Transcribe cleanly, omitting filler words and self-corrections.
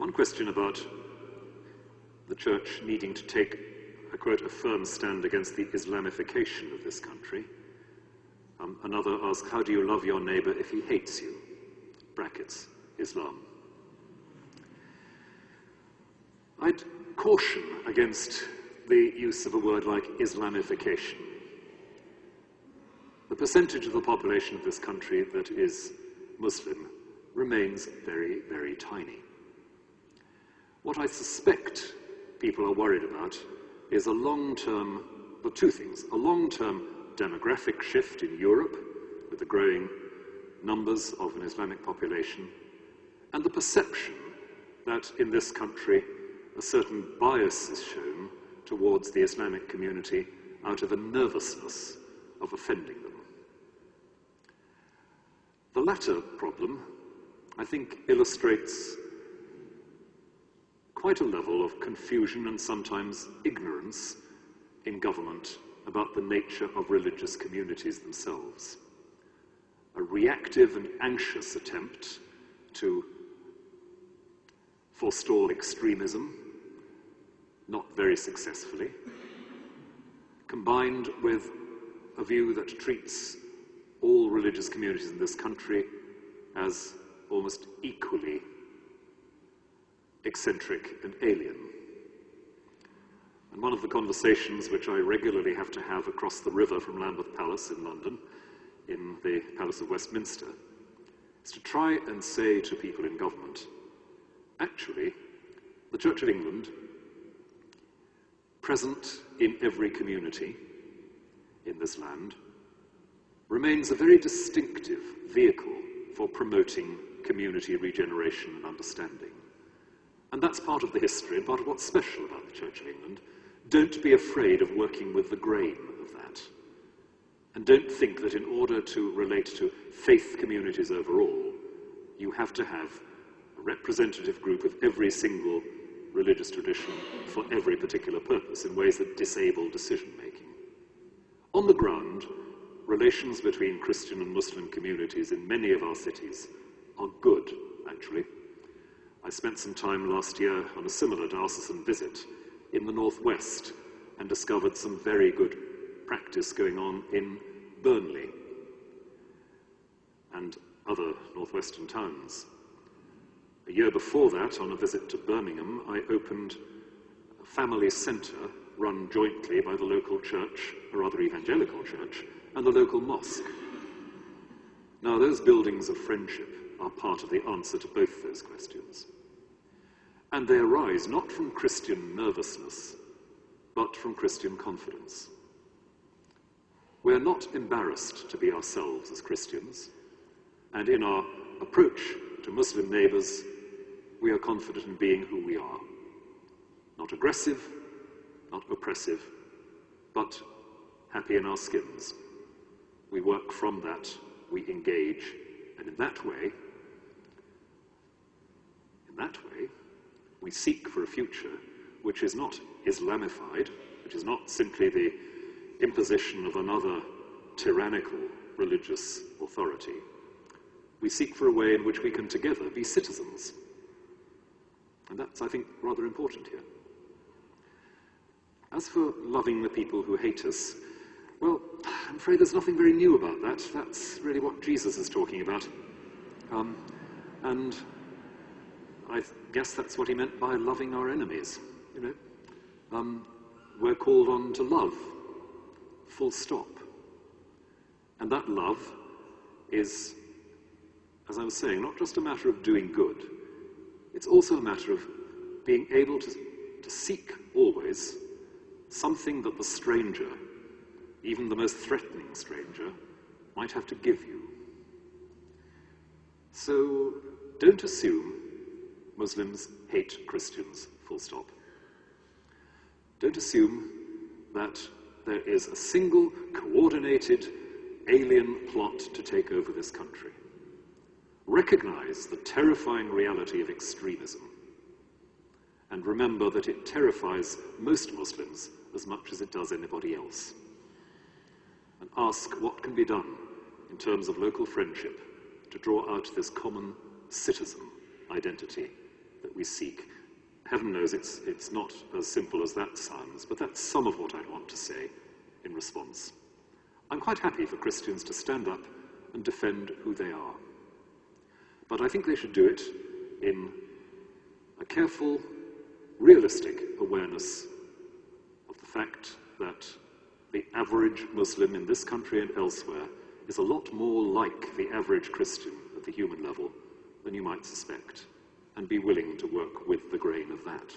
One question about the Church needing to take, I quote, a firm stand against the Islamification of this country. Another asks, how do you love your neighbor if he hates you? Brackets, Islam. I'd caution against the use of a word like Islamification. The percentage of the population of this country that is Muslim remains very, very tiny. What I suspect people are worried about is a long-term, well, two things, a long-term demographic shift in Europe with the growing numbers of an Islamic population, and the perception that in this country a certain bias is shown towards the Islamic community out of a nervousness of offending them. The latter problem, I think, illustrates quite a level of confusion and sometimes ignorance in government about the nature of religious communities themselves. A reactive and anxious attempt to forestall extremism, not very successfully, combined with a view that treats all religious communities in this country as almost equally eccentric and alien. And one of the conversations which I regularly have to have across the river from Lambeth Palace in London, in the Palace of Westminster, is to try and say to people in government, actually, the Church of England, present in every community in this land, remains a very distinctive vehicle for promoting community regeneration and understanding. And that's part of the history and part of what's special about the Church of England. Don't be afraid of working with the grain of that. And don't think that in order to relate to faith communities overall, you have to have a representative group of every single religious tradition for every particular purpose in ways that disable decision-making. On the ground, relations between Christian and Muslim communities in many of our cities are good, actually. I spent some time last year on a similar diocesan visit in the northwest and discovered some very good practice going on in Burnley and other northwestern towns. A year before that, on a visit to Birmingham, I opened a family centre run jointly by the local church, a rather evangelical church, and the local mosque. Now, those buildings of friendship are part of the answer to both those questions. And they arise not from Christian nervousness, but from Christian confidence. We're not embarrassed to be ourselves as Christians, and in our approach to Muslim neighbours, we are confident in being who we are. Not aggressive, not oppressive, but happy in our skins. We work from that, we engage, and in that way, we seek for a future which is not Islamified, which is not simply the imposition of another tyrannical religious authority. We seek for a way in which we can together be citizens. And that's, I think, rather important here. As for loving the people who hate us, well, I'm afraid there's nothing very new about that. That's really what Jesus is talking about. And I guess that's what he meant by loving our enemies, you know. We're called on to love, full stop. And that love is, as I was saying, not just a matter of doing good. It's also a matter of being able to seek always something that the stranger, even the most threatening stranger, might have to give you. So don't assume Muslims hate Christians, full stop. Don't assume that there is a single, coordinated, alien plot to take over this country. Recognize the terrifying reality of extremism, and remember that it terrifies most Muslims as much as it does anybody else. And ask what can be done in terms of local friendship to draw out this common citizen identity that we seek. Heaven knows it's not as simple as that sounds, but that's some of what I want to say in response. I'm quite happy for Christians to stand up and defend who they are. But I think they should do it in a careful, realistic awareness of the fact that the average Muslim in this country and elsewhere is a lot more like the average Christian at the human level than you might suspect, and be willing to work with the grain of that.